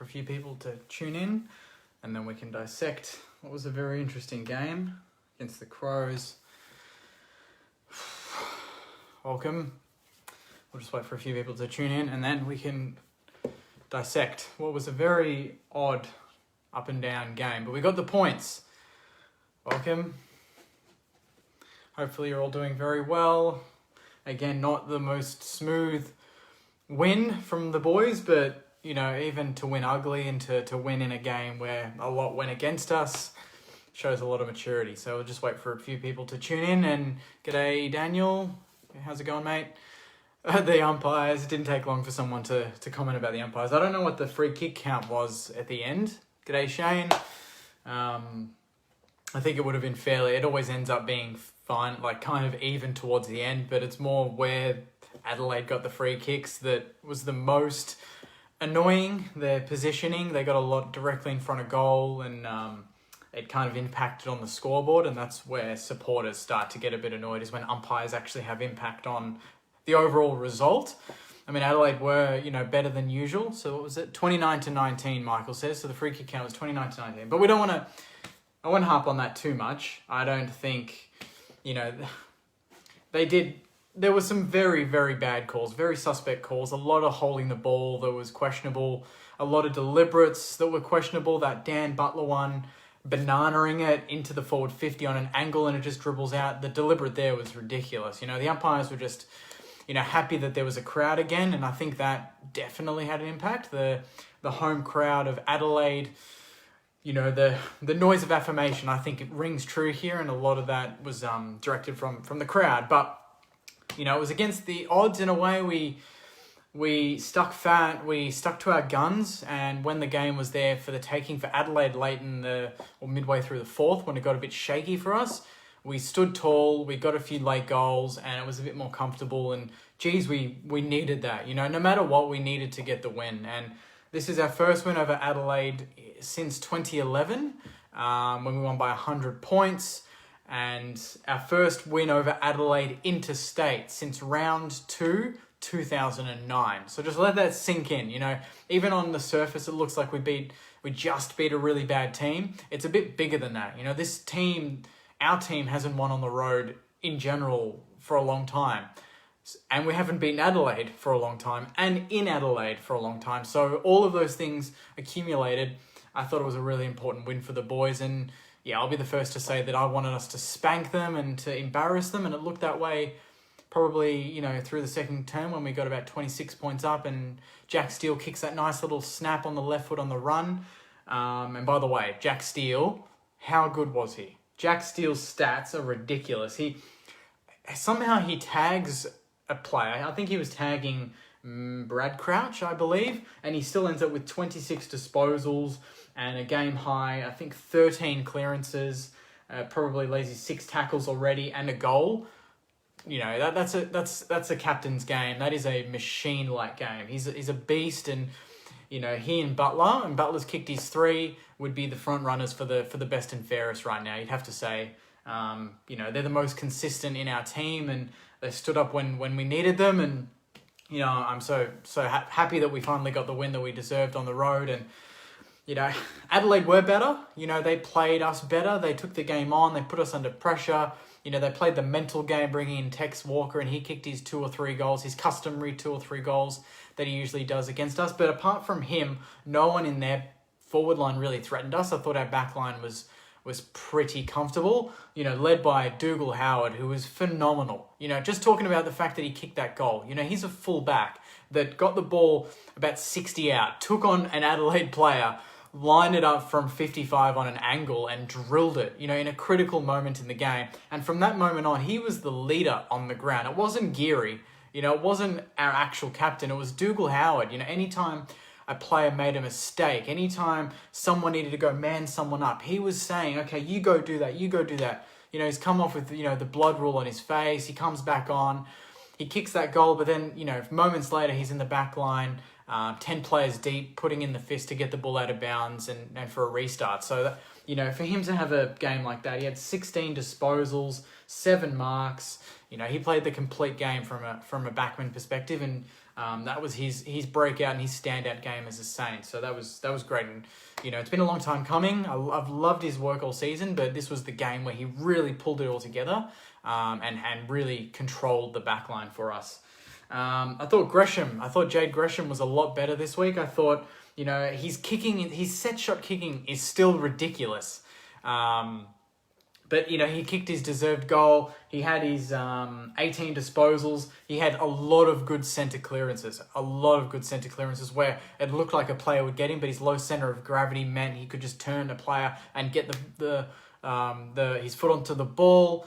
for a few people to tune in, and then we can dissect what was a very interesting game against the Crows. Welcome. We'll just wait for a few people to tune in, and then we can dissect what was a very odd up and down game. But we got the points. Welcome. Hopefully you're all doing very well. Again, not the most smooth win from the boys, but, you know, even to win ugly and to win in a game where a lot went against us shows a lot of maturity. So we'll just wait for a few people to tune in. And g'day, Daniel. How's it going, mate? The umpires. It didn't take long for someone to comment about the umpires. I don't know what the free kick count was at the end. G'day, Shane. I think it would have been fairly... It always ends up being fine, like kind of even towards the end, but it's more where Adelaide got the free kicks that was the most annoying. Their positioning, they got a lot directly in front of goal, and it kind of impacted on the scoreboard, and that's where supporters start to get a bit annoyed, is when umpires actually have impact on the overall result. I mean, Adelaide were, you know, better than usual. So what was it? 29-19, Michael says. So the free kick count was 29-19. But we don't want to... I won't harp on that too much. I don't think, you know... They did... There were some very, very bad calls. Very suspect calls. A lot of holding the ball that was questionable. A lot of deliberates that were questionable. That Dan Butler one, bananaing it into the forward 50 on an angle and it just dribbles out. The deliberate there was ridiculous. You know, the umpires were just... you know, happy that there was a crowd again, and I think that definitely had an impact. The home crowd of Adelaide, you know, the noise of affirmation, I think it rings true here, and a lot of that was directed from the crowd. But, you know, it was against the odds in a way. We stuck to our guns, and when the game was there for the taking for Adelaide late or midway through the fourth, when it got a bit shaky for us, we stood tall, we got a few late goals, and it was a bit more comfortable. And geez, we needed that. You know, no matter what, we needed to get the win. And this is our first win over Adelaide since 2011, when we won by 100 points. And our first win over Adelaide interstate since round 2, 2009. So just let that sink in. You know, even on the surface, it looks like we just beat a really bad team. It's a bit bigger than that. You know, our team hasn't won on the road in general for a long time. And we haven't beaten Adelaide for a long time, and in Adelaide for a long time. So all of those things accumulated, I thought it was a really important win for the boys. And yeah, I'll be the first to say that I wanted us to spank them and to embarrass them. And it looked that way probably, you know, through the second term when we got about 26 points up and Jack Steele kicks that nice little snap on the left foot on the run. And by the way, Jack Steele, how good was he? Jack Steele's stats are ridiculous. He tags a player. I think he was tagging Brad Crouch, I believe, and he still ends up with 26 disposals and a game high, I think 13 clearances, probably lazy 6 tackles already, and a goal. You know, that's a captain's game. That is a machine-like game. He's a beast, and you know, he and Butler's kicked his 3, would be the front runners for the best and fairest right now. You'd have to say, you know, they're the most consistent in our team, and they stood up when we needed them. And you know, I'm so happy that we finally got the win that we deserved on the road. And you know, Adelaide were better. You know, they played us better. They took the game on. They put us under pressure. You know, they played the mental game, bringing in Tex Walker, and he kicked his 2 or 3 goals, his customary 2 or 3 goals that he usually does against us. But apart from him, no one in their forward line really threatened us. I thought our back line was pretty comfortable, you know, led by Dougal Howard, who was phenomenal. You know, just talking about the fact that he kicked that goal. You know, he's a full back that got the ball about 60 out, took on an Adelaide player, lined it up from 55 on an angle and drilled it, you know, in a critical moment in the game. And from that moment on, he was the leader on the ground. It wasn't Geary, you know, it wasn't our actual captain. It was Dougal Howard. You know, anytime a player made a mistake, anytime someone needed to go man someone up, he was saying, okay, you go do that, you go do that. You know, he's come off with, you know, the blood rule on his face. He comes back on, he kicks that goal, but then, you know, moments later, he's in the back line, 10 players deep, putting in the fist to get the ball out of bounds and for a restart. So, that, you know, for him to have a game like that, he had 16 disposals, 7 marks, He played the complete game from a backman perspective, and that was his breakout and his standout game as a Saint. So that was great. And it's been a long time coming. I've loved his work all season, but this was the game where he really pulled it all together and really controlled the backline for us. I thought Jade Gresham was a lot better this week. I thought his set shot kicking is still ridiculous. But, he kicked his deserved goal. He had his 18 disposals. He had a lot of good centre clearances. Where it looked like a player would get him, but his low centre of gravity meant he could just turn a player and get his foot onto the ball.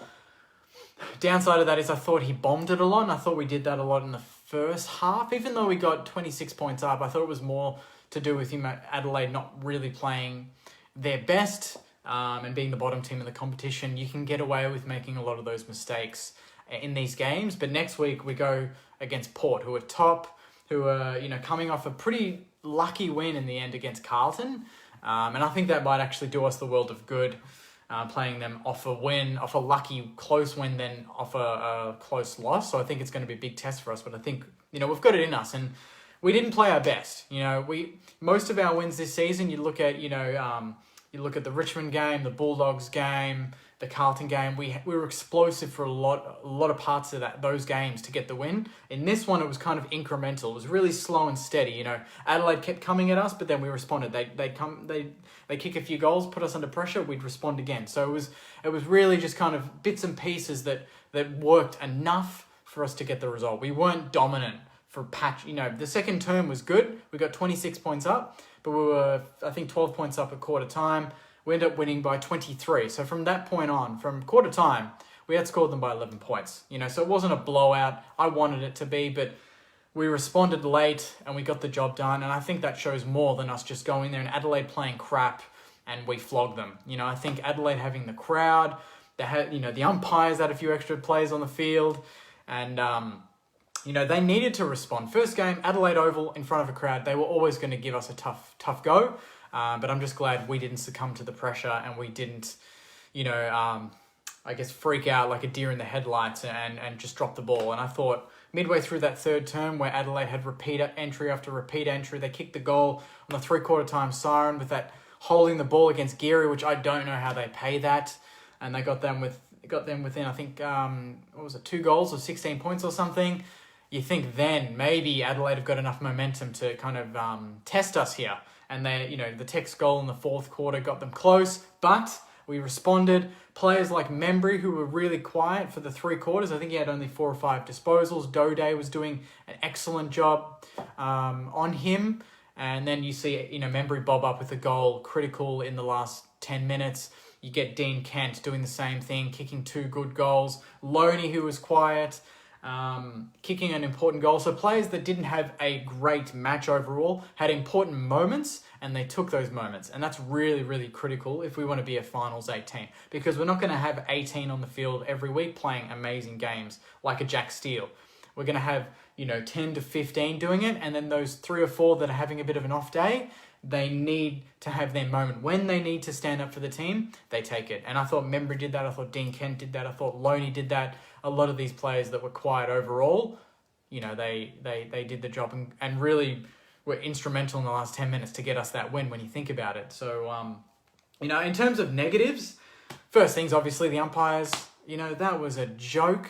Downside of that is I thought he bombed it a lot, and I thought we did that a lot in the first half. Even though we got 26 points up, I thought it was more to do with him at Adelaide not really playing their best. And being the bottom team in the competition, you can get away with making a lot of those mistakes in these games. But next week we go against Port, who are top, who are coming off a pretty lucky win in the end against Carlton, and I think that might actually do us the world of good, playing them off a lucky close win, then off a close loss. So I think it's going to be a big test for us. But I think we've got it in us, and we didn't play our best. Most of our wins this season, you look at you look at the Richmond game, the Bulldogs game, the Carlton game. We were explosive for a lot of parts of those games to get the win. In this one, it was kind of incremental. It was really slow and steady. Adelaide kept coming at us, but then we responded. They kick a few goals, put us under pressure. We'd respond again. So it was really just kind of bits and pieces that worked enough for us to get the result. We weren't dominant for patch. The second term was good. We got 26 points up. But we were, I think, 12 points up at quarter time. We ended up winning by 23. So from that point on, from quarter time, we outscored them by 11 points. So it wasn't a blowout. I wanted it to be, but we responded late and we got the job done. And I think that shows more than us just going there and Adelaide playing crap and we flogged them. I think Adelaide having the crowd, they had, the umpires had a few extra players on the field, and they needed to respond. First game, Adelaide Oval in front of a crowd. They were always going to give us a tough go. But I'm just glad we didn't succumb to the pressure and we didn't, freak out like a deer in the headlights and just drop the ball. And I thought midway through that third term where Adelaide had repeat entry after repeat entry, they kicked the goal on the 3/4 time siren with that holding the ball against Geary, which I don't know how they pay that. And they got them within, I think, 2 goals or 16 points or something. You think then maybe Adelaide have got enough momentum to kind of test us here. And the Tex goal in the fourth quarter got them close, but we responded. Players like Membry, who were really quiet for the 3 quarters, I think he had only 4 or 5 disposals. Dode was doing an excellent job on him. And then you see, Membry bob up with a goal critical in the last 10 minutes. You get Dean Kent doing the same thing, kicking 2 good goals. Loney, who was quiet, kicking an important goal. So players that didn't have a great match overall had important moments, and they took those moments. And that's really, really critical if we want to be a finals 18, because we're not going to have 18 on the field every week playing amazing games like a Jack Steele. We're going to have, 10 to 15 doing it, and then those 3 or 4 that are having a bit of an off day, they need to have their moment. When they need to stand up for the team, they take it. And I thought Membry did that. I thought Dean Kent did that. I thought Loney did that. A lot of these players that were quiet overall, they did the job and really were instrumental in the last 10 minutes to get us that win when you think about it. So, in terms of negatives, first things, obviously, the umpires, that was a joke.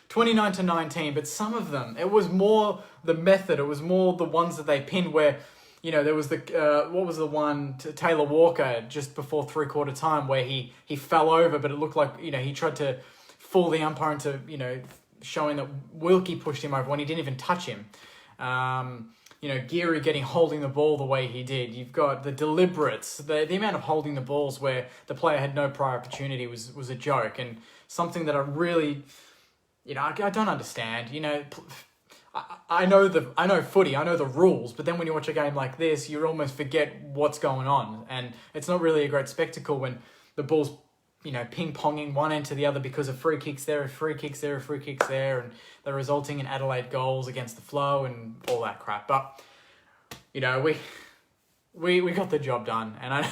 29-19, but some of them, it was more the method. It was more the ones that they pinned where, there was what was the one to Taylor Walker just before 3/4 time where he fell over, but it looked like, he tried to fool the umpire into, showing that Wilkie pushed him over when he didn't even touch him. Geary holding the ball the way he did. You've got the deliberates, the amount of holding the balls where the player had no prior opportunity was a joke, and something that I really, I don't understand. I know footy, I know the rules, but then when you watch a game like this, you almost forget what's going on, and it's not really a great spectacle when the ball's ping-ponging one end to the other because of free kicks there, free kicks there, free kicks there, and they're resulting in Adelaide goals against the flow and all that crap. But, we got the job done, and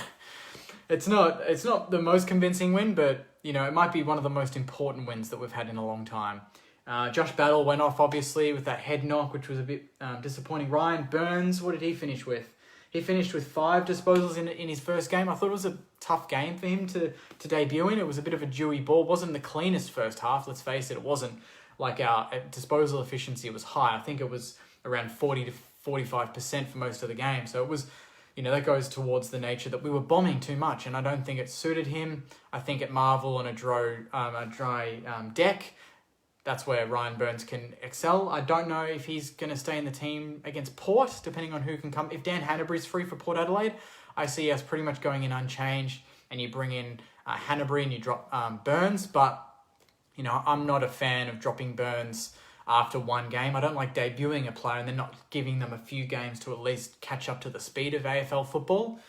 it's not the most convincing win, but it might be one of the most important wins that we've had in a long time. Josh Battle went off, obviously, with that head knock, which was a bit disappointing. Ryan Burns, what did he finish with? He finished with 5 disposals in his first game. I thought it was a tough game for him to debut in. It was a bit of a dewy ball. It wasn't the cleanest first half, let's face it. It wasn't like our disposal efficiency was high. I think it was around 40 to 45% for most of the game. So it was, that goes towards the nature that we were bombing too much, and I don't think it suited him. I think at Marvel on a dry deck, that's where Ryan Burns can excel. I don't know if he's going to stay in the team against Port, depending on who can come. If Dan Hanbury's free for Port Adelaide, I see us pretty much going in unchanged, and you bring in Hanbury and you drop Burns. But, I'm not a fan of dropping Burns after one game. I don't like debuting a player and then not giving them a few games to at least catch up to the speed of AFL football.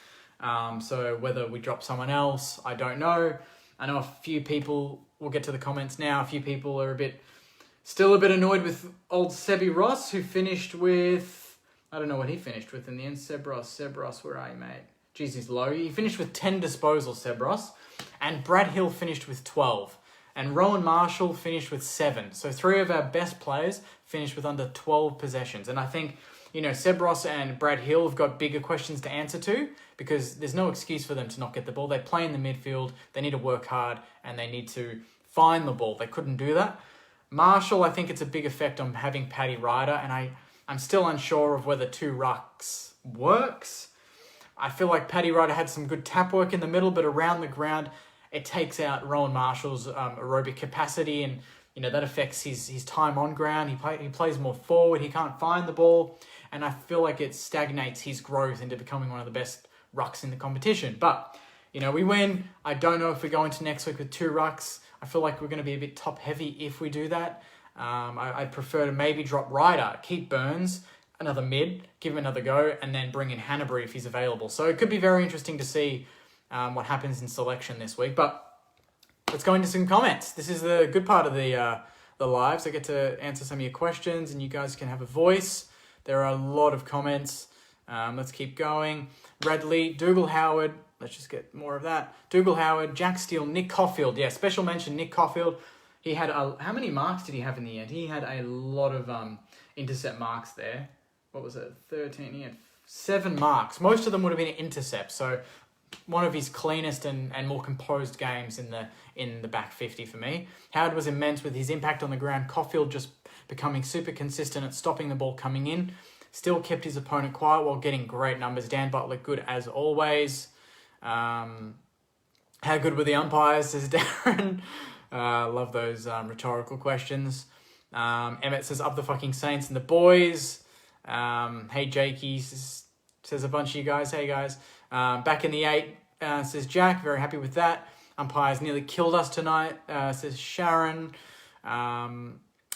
So whether we drop someone else, I don't know. I know a few people, we'll get to the comments now, a few people are still a bit annoyed with old Sebi Ross, who finished with, I don't know what he finished with in the end. Seb Ross, where are you, mate? Jeez, he's low. He finished with 10 disposals, Seb Ross. And Brad Hill finished with 12. And Rowan Marshall finished with 7. So 3 of our best players finished with under 12 possessions. And I think, Seb Ross and Brad Hill have got bigger questions to answer to, because there's no excuse for them to not get the ball. They play in the midfield, they need to work hard, and they need to find the ball. They couldn't do that. Marshall, I think it's a big effect on having Paddy Ryder, and I'm still unsure of whether 2 rucks works. I feel like Paddy Ryder had some good tap work in the middle, but around the ground, it takes out Rowan Marshall's aerobic capacity, and that affects his time on ground. He plays more forward. He can't find the ball, and I feel like it stagnates his growth into becoming one of the best rucks in the competition. But we win. I don't know if we go into next week with 2 rucks. I feel like we're going to be a bit top heavy if we do that. I'd prefer to maybe drop Ryder, keep Burns, another mid, give him another go, and then bring in Hanbury if he's available. So it could be very interesting to see what happens in selection this week. But let's go into some comments. This is the good part of the lives. I get to answer some of your questions, and you guys can have a voice. There are a lot of comments. Let's keep going. Radley, Dougal Howard. Let's just get more of that. Dougal Howard, Jack Steele, Nick Caulfield. Yeah, special mention, Nick Caulfield. He had how many marks did he have in the end? He had a lot of intercept marks there. What was it? 13. He had 7 marks. Most of them would have been intercepts. So one of his cleanest and more composed games in the back 50 for me. Howard was immense with his impact on the ground. Caulfield just becoming super consistent at stopping the ball coming in. Still kept his opponent quiet while getting great numbers. Dan Butler, good as always. How good were the umpires, says Darren. Love those rhetorical questions. Emmett says, up the fucking Saints and the boys. Hey, Jakey, says a bunch of you guys. Hey, guys. Back in the 8, says Jack. Very happy with that. Umpires nearly killed us tonight, says Sharon.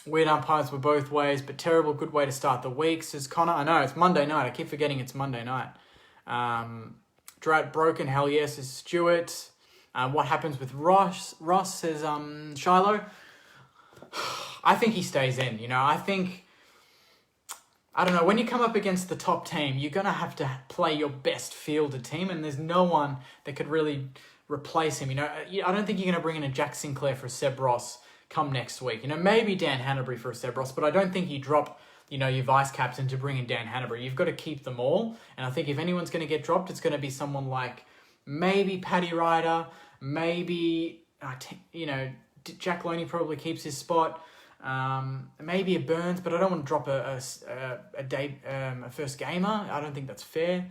Weird umpires were both ways, but terrible. Good way to start the week, says Connor. I know, it's Monday night. I keep forgetting it's Monday night. Drought broken, hell yes, says Stuart. What happens with Ross, says Shiloh. I think he stays in, I don't know, when you come up against the top team, you're going to have to play your best fielder team, and there's no one that could really replace him. I don't think you're going to bring in a Jack Sinclair for Seb Ross come next week. Maybe Dan Hanbury for a Seb Ross, but I don't think you drop, your vice captain to bring in Dan Hanbury. You've got to keep them all, and I think if anyone's going to get dropped, it's going to be someone like maybe Paddy Ryder, maybe, Jack Loney probably keeps his spot. Maybe a Burns, but I don't want to drop a first gamer. I don't think that's fair.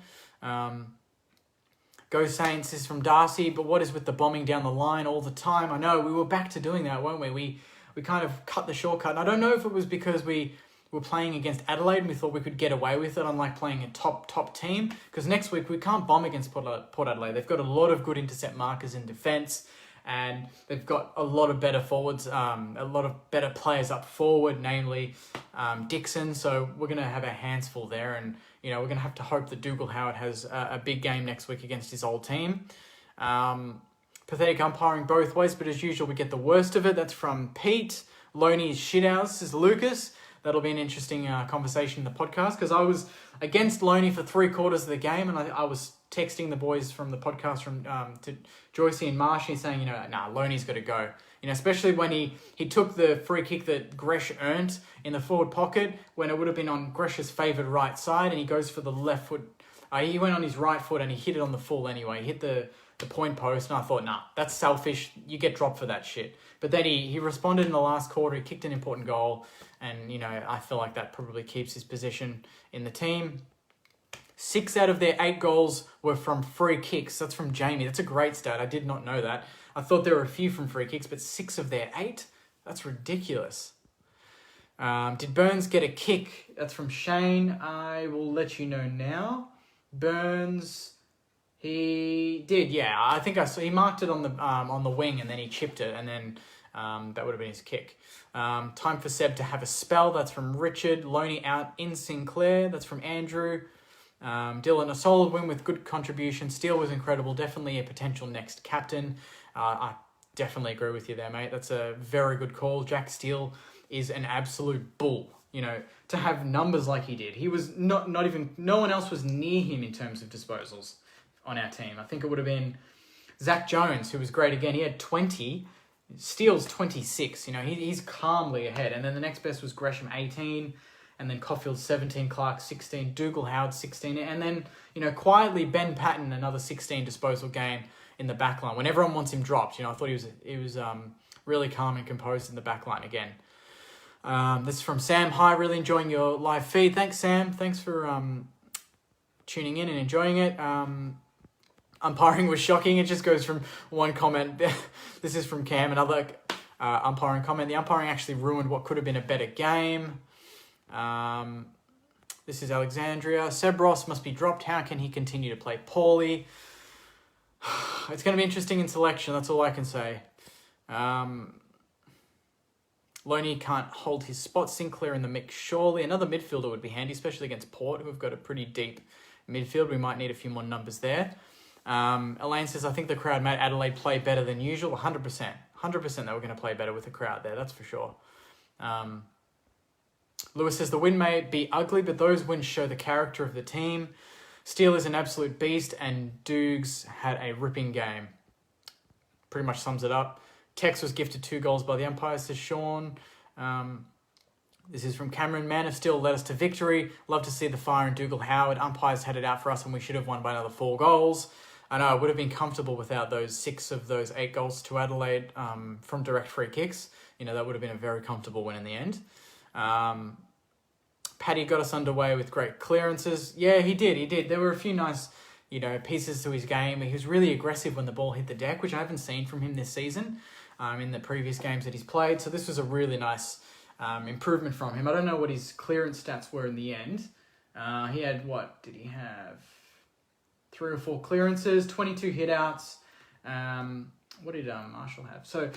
Go Saints is from Darcy, but what is with the bombing down the line all the time? I know, we were back to doing that, weren't we? We kind of cut the shortcut, and I don't know if it was because we were playing against Adelaide and we thought we could get away with it, unlike playing a top team, because next week we can't bomb against Port Adelaide. They've got a lot of good intercept markers in defence, and they've got a lot of better forwards, a lot of better players up forward, namely Dixon. So we're going to have our hands full there, and we're going to have to hope that Dougal Howard has a big game next week against his old team. Pathetic umpiring both ways, but as usual we get the worst of it. That's from Pete. Loney's shithouse is Lucas. That'll be an interesting conversation in the podcast, because I was against Loney for 3/4 of the game, and I was texting the boys from the podcast to Joycey and Marshy saying, Loney's got to go. Especially when he took the free kick that Gresh earned in the forward pocket when it would have been on Gresh's favoured right side, and he goes for the left foot. He went on his right foot and he hit it on the full anyway. He hit the point post, and I thought, that's selfish. You get dropped for that shit. But then he responded in the last quarter. He kicked an important goal, and I feel like that probably keeps his position in the team. 6 out of their 8 goals were from free kicks. That's from Jamie. That's a great stat. I did not know that. I thought there were a few from free kicks, but 6 of their 8? That's ridiculous. Did Burns get a kick? That's from Shane. I will let you know now. Burns, he did, yeah. I think I saw he marked it on the wing, and then he chipped it, and then that would have been his kick. Time for Seb to have a spell. That's from Richard. Loney out in Sinclair. That's from Andrew. Dylan, a solid win with good contribution. Steele was incredible. Definitely a potential next captain. I definitely agree with you there, mate. That's a very good call. Jack Steele is an absolute bull. To have numbers like he did. He was not even, no one else was near him in terms of disposals on our team. I think it would have been Zach Jones, who was great again. He had 20. Steele's 26. He's calmly ahead. And then the next best was Gresham, 18. And then Caulfield, 17. Clark, 16. Dougal Howard, 16. And then, quietly Ben Patton, another 16 disposal game in the back line. When everyone wants him dropped, I thought he was really calm and composed in the back line again. This is from Sam. Hi, really enjoying your live feed. Thanks, Sam. Thanks for tuning in and enjoying it. Umpiring was shocking. It just goes from one comment. This is from Cam, another umpiring comment. The umpiring actually ruined what could have been a better game. This is Alexandria. Seb Ross must be dropped. How can he continue to play poorly? It's going to be interesting in selection. That's all I can say. Loney can't hold his spot. Sinclair in the mix, surely. Another midfielder would be handy, especially against Port, who have got a pretty deep midfield. We might need a few more numbers there. Elaine says, I think the crowd made Adelaide play better than usual. 100%. 100% they were going to play better with the crowd there, that's for sure. Lewis says, the win may be ugly, but those wins show the character of the team. Steele is an absolute beast, and Dukes had a ripping game. Pretty much sums it up. Tex was gifted 2 goals by the umpires, says Sean. This is from Cameron. Man of Steel led us to victory. Love to see the fire in Dougal Howard. Umpires had it out for us, and we should have won by another 4 goals. I know, I would have been comfortable without those 6 of those 8 goals to Adelaide from direct free kicks. That would have been a very comfortable win in the end. Paddy got us underway with great clearances. Yeah, he did. There were a few nice, pieces to his game. He was really aggressive when the ball hit the deck, which I haven't seen from him this season in the previous games that he's played. So this was a really nice improvement from him. I don't know what his clearance stats were in the end. He had, what did he have? 3 or 4 clearances, 22 hitouts. What did Marshall have? So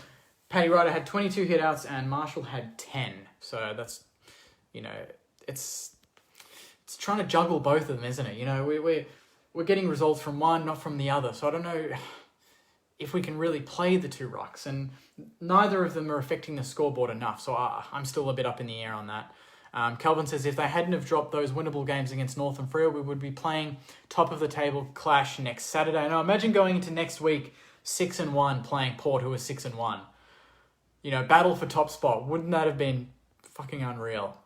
Paddy Ryder had 22 hitouts and Marshall had 10. So that's, it's trying to juggle both of them, isn't it? We're getting results from one, not from the other. So I don't know if we can really play the 2 rucks, and neither of them are affecting the scoreboard enough. So I'm still a bit up in the air on that. Calvin says, if they hadn't have dropped those winnable games against North and Freo, we would be playing top of the table clash next Saturday. Now imagine going into next week 6-1 playing Port, who are 6-1. Battle for top spot. Wouldn't that have been fucking unreal?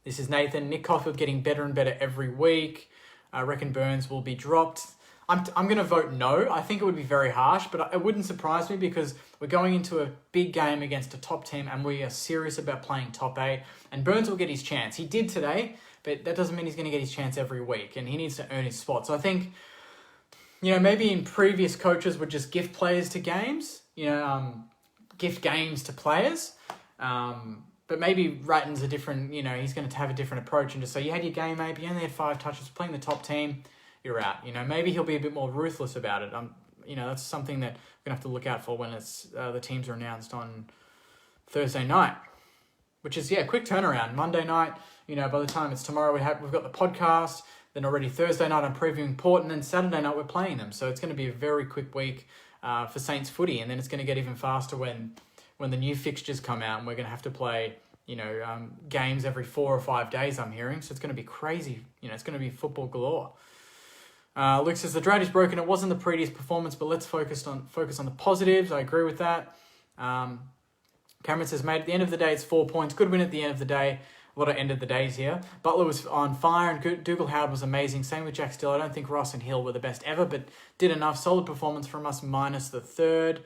This is Nathan. Nick Caulfield getting better and better every week. I reckon Burns will be dropped. I'm going to vote no. I think it would be very harsh, but it wouldn't surprise me because we're going into a big game against a top team and we are serious about playing top 8. And Burns will get his chance. He did today, but that doesn't mean he's going to get his chance every week, and he needs to earn his spot. So I think, maybe in previous coaches would just gift players to games, gift games to players. But maybe Ratton's a different, he's going to have a different approach and just say, you had your game, mate, you only had 5 touches, playing the top team, you're out. Maybe he'll be a bit more ruthless about it. That's something that we're going to have to look out for when it's the teams are announced on Thursday night, which is, quick turnaround. Monday night, by the time it's tomorrow, we've got the podcast, then already Thursday night I'm previewing Port, and then Saturday night we're playing them. So it's going to be a very quick week for Saints footy, and then it's going to get even faster when the new fixtures come out, and we're going to have to play, games every 4 or 5 days, I'm hearing. So it's going to be crazy. It's going to be football galore. Luke says, the drought is broken. It wasn't the prettiest performance, but let's focus on the positives. I agree with that. Cameron says, mate, at the end of the day, it's 4 points. Good win at the end of the day. A lot of end of the days here. Butler was on fire and Dougal Howard was amazing. Same with Jack Still. I don't think Ross and Hill were the best ever, but did enough. Solid performance from us, minus the third.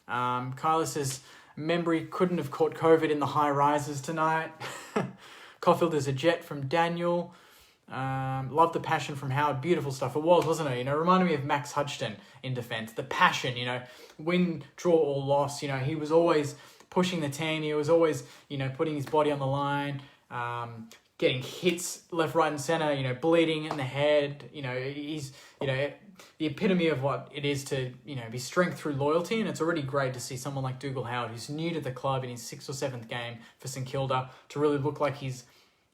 Kyla says, Membry couldn't have caught COVID in the high rises tonight. Caulfield is a jet from Daniel. Love the passion from Howard. Beautiful stuff. It was, wasn't it? Reminded me of Max Hudson in defence. The passion, win, draw or loss. He was always pushing the team. He was always, putting his body on the line. Getting hits left, right, and centre. Bleeding in the head. He's the epitome of what it is to be strength through loyalty. And it's already great to see someone like Dougal Howard, who's new to the club in his 6th or 7th game for St Kilda, to really look like he's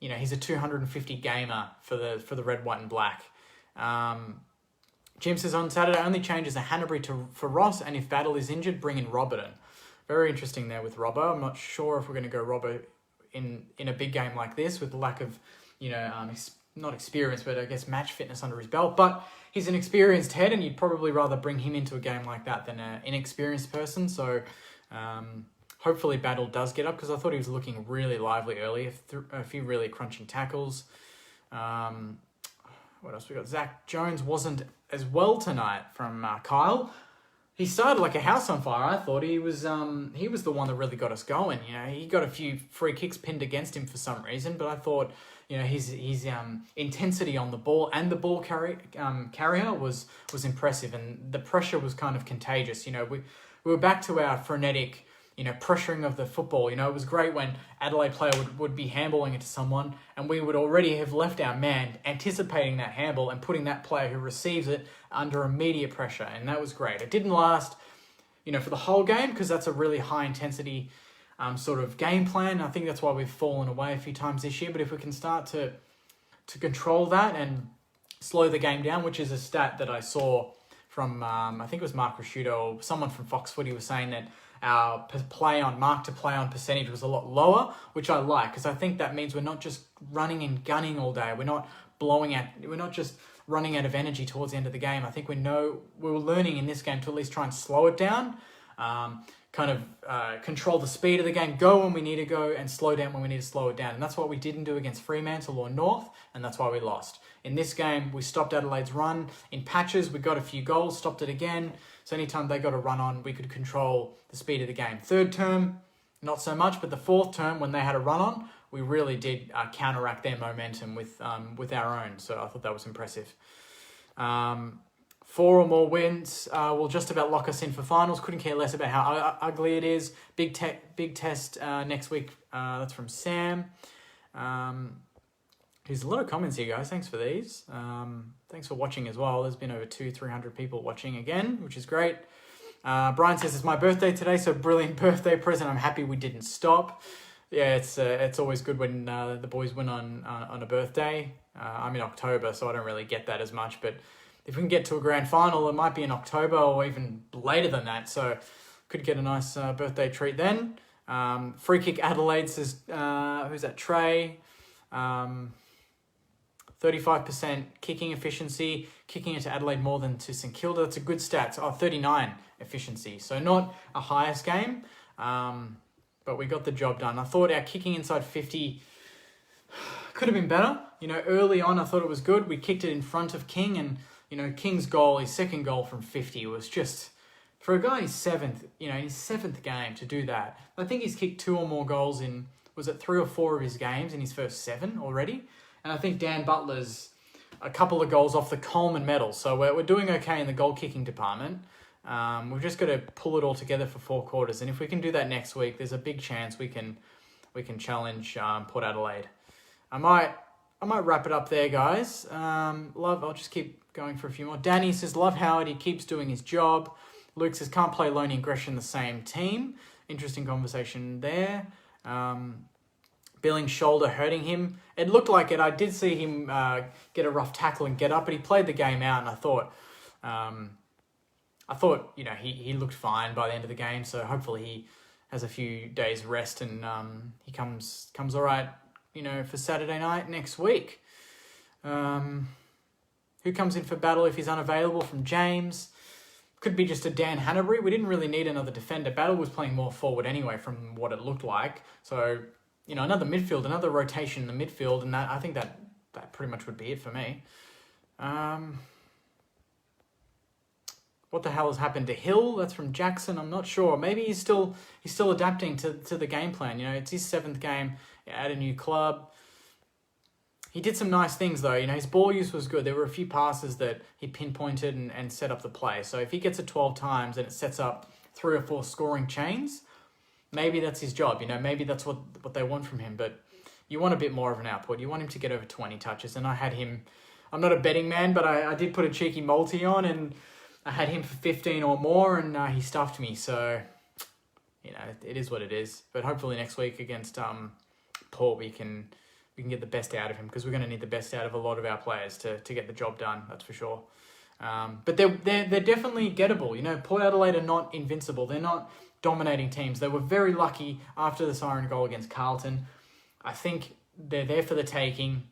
a 250 gamer for the red, white, and black. Jim says on Saturday only changes a Hanbury for Ross, and if Battle is injured, bring in Roberton. Very interesting there with Robbo. I'm not sure if we're going to go Robbo in a big game like this with the lack of, not experience, but I guess match fitness under his belt. But he's an experienced head, and you'd probably rather bring him into a game like that than an inexperienced person. So hopefully Battle does get up, because I thought he was looking really lively earlier. A few really crunching tackles. What else we got? Zach Jones wasn't as well tonight from Kyle. He started like a house on fire. I thought he was the one that really got us going. He got a few free kicks pinned against him for some reason, but I thought his intensity on the ball and the ball carrier was impressive, and the pressure was kind of contagious. We were back to our frenetic pressuring of the football. It was great when Adelaide player would be handballing it to someone, and we would already have left our man anticipating that handball and putting that player who receives it under immediate pressure, and that was great. It didn't last, for the whole game, because that's a really high intensity sort of game plan. I think that's why we've fallen away a few times this year, but if we can start to control that and slow the game down, which is a stat that I saw from, I think it was Mark Rashudo or someone from Fox Footy was saying that our mark to play on percentage was a lot lower, which I like, because I think that means we're not just running and gunning all day. We're not just running out of energy towards the end of the game. I think we were learning in this game to at least try and slow it down, control the speed of the game, go when we need to go, and slow down when we need to slow it down. And that's what we didn't do against Fremantle or North, and that's why we lost. In this game, we stopped Adelaide's run in patches. We got a few goals, stopped it again. So anytime they got a run on, we could control the speed of the game. Third term, not so much, but the fourth term, when they had a run on, we really did counteract their momentum with our own. So I thought that was impressive. 4 or more wins will just about lock us in for finals. Couldn't care less about how ugly it is. Big test next week. That's from Sam. There's a lot of comments here, guys. Thanks for these. Thanks for watching as well. There's been over 200-300 people watching again, which is great. Brian says, it's my birthday today, so brilliant birthday present. I'm happy we didn't stop. Yeah, it's always good when the boys win on a birthday. I'm in October, so I don't really get that as much, but if we can get to a grand final, it might be in October or even later than that, so could get a nice birthday treat then. Free kick Adelaide says, who's that, Trey? 35% kicking efficiency, kicking it to Adelaide more than to St Kilda. That's a good stat. 39 efficiency. So not a highest game, but we got the job done. I thought our kicking inside 50 could have been better. Early on I thought it was good. We kicked it in front of King, and King's goal, his second goal from 50 was just, for a guy in his seventh game to do that. I think he's kicked 2 or more goals in, was it 3 or 4 of his games in his first 7 already? And I think Dan Butler's a couple of goals off the Coleman medal. So we're doing okay in the goal kicking department. We've just got to pull it all together for 4 quarters. And if we can do that next week, there's a big chance we can challenge Port Adelaide. I might wrap it up there, guys. I'll just keep going for a few more. Danny says, love Howard. He keeps doing his job. Luke says, can't play Loney and Gresham in the same team. Interesting conversation there. Billing's shoulder hurting him. It looked like it. I did see him get a rough tackle and get up, but he played the game out, and I thought he looked fine by the end of the game. So hopefully he has a few days rest and he comes all right, for Saturday night next week. Who Who comes in for Battle if he's unavailable from James? Could be just a Dan Hanbury. We didn't really need another defender. Battle was playing more forward anyway from what it looked like. So, another midfield, another rotation in the midfield, and I think that pretty much would be it for me. What the hell has happened to Hill? That's from Jackson. I'm not sure. Maybe he's still adapting to the game plan. It's his 7th game at a new club. He did some nice things though. His ball use was good. There were a few passes that he pinpointed and set up the play. So if he gets it 12 times and it sets up 3 or 4 scoring chains, maybe that's his job. Maybe that's what they want from him. But you want a bit more of an output. You want him to get over 20 touches. And I had him. I'm not a betting man, but I did put a cheeky multi on, and I had him for 15 or more, and he stuffed me. So, it is what it is. But hopefully next week against Port, we can get the best out of him, because we're going to need the best out of a lot of our players to get the job done. That's for sure. But they're definitely gettable. Port Adelaide are not invincible. They're not dominating teams. They were very lucky after the siren goal against Carlton. I think they're there for the taking.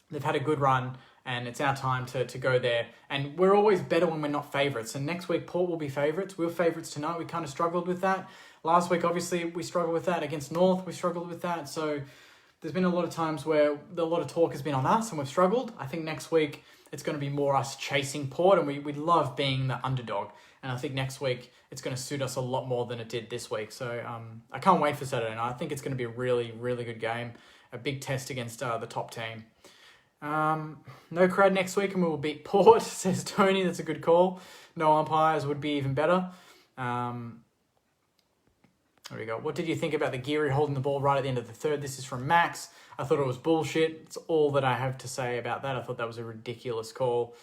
They've had a good run, and it's our time to go there. And we're always better when we're not favourites. And next week, Port will be favourites. We were favourites tonight. We kind of struggled with that. Last week, obviously, we struggled with that. Against North, we struggled with that. So there's been a lot of times where a lot of talk has been on us and we've struggled. I think next week, it's going to be more us chasing Port, and we love being the underdog. And I think next week, it's going to suit us a lot more than it did this week. So I can't wait for Saturday night. I think it's going to be a really, really good game. A big test against the top team. No crowd next week and we will beat Port, says Tony. That's a good call. No umpires would be even better. There we go. What did you think about the Geary holding the ball right at the end of the third? This is from Max. I thought it was bullshit. It's all that I have to say about that. I thought that was a ridiculous call.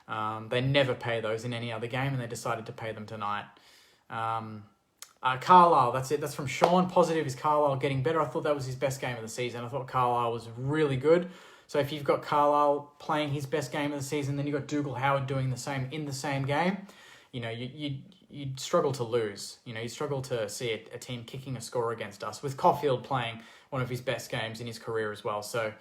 They never pay those in any other game, and they decided to pay them tonight. Carlisle, that's it. That's from Sean. Positive is Carlisle getting better. I thought that was his best game of the season. I thought Carlisle was really good. So if you've got Carlisle playing his best game of the season, then you've got Dougal Howard doing the same in the same game, you'd struggle to lose. You'd struggle to see a team kicking a score against us, with Caulfield playing one of his best games in his career as well. So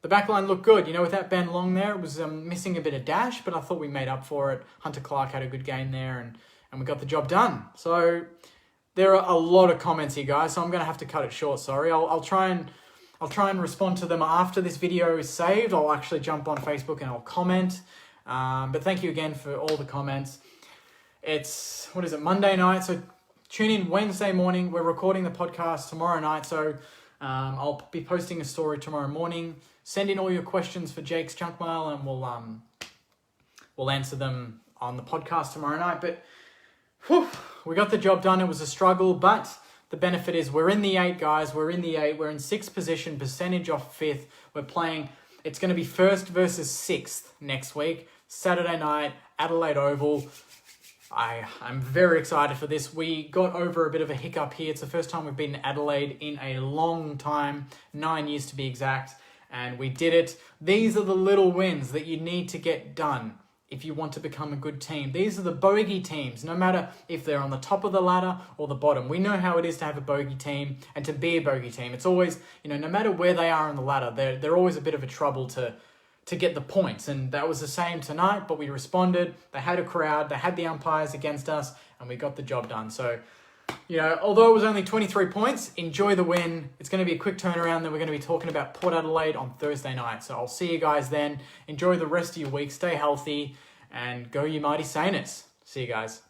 the backline looked good. Without Ben Long there, it was missing a bit of dash, but I thought we made up for it. Hunter Clark had a good game there, and we got the job done. So there are a lot of comments here, guys, so I'm going to have to cut it short, sorry. I'll try and respond to them after this video is saved. I'll actually jump on Facebook and I'll comment. But thank you again for all the comments. It's, Monday night. So tune in Wednesday morning. We're recording the podcast tomorrow night. So I'll be posting a story tomorrow morning. Send in all your questions for Jake's Junk Mail, and we'll answer them on the podcast tomorrow night. But we got the job done. It was a struggle, but the benefit is we're in the 8, guys. We're in the 8. We're in 6th position, percentage off 5th. We're playing. It's going to be 1st versus 6th next week. Saturday night, Adelaide Oval. I'm very excited for this. We got over a bit of a hiccup here. It's the first time we've been in Adelaide in a long time, 9 years to be exact, and we did it. These are the little wins that you need to get done if you want to become a good team. These are the bogey teams, no matter if they're on the top of the ladder or the bottom. We know how it is to have a bogey team and to be a bogey team. It's always, no matter where they are on the ladder, they're always a bit of a trouble to get the points. And that was the same tonight, but we responded. They had a crowd, they had the umpires against us, and we got the job done. So, although it was only 23 points, enjoy the win. It's going to be a quick turnaround. Then we're going to be talking about Port Adelaide on Thursday night. So I'll see you guys then. Enjoy the rest of your week. Stay healthy and go you mighty Saints. See you guys.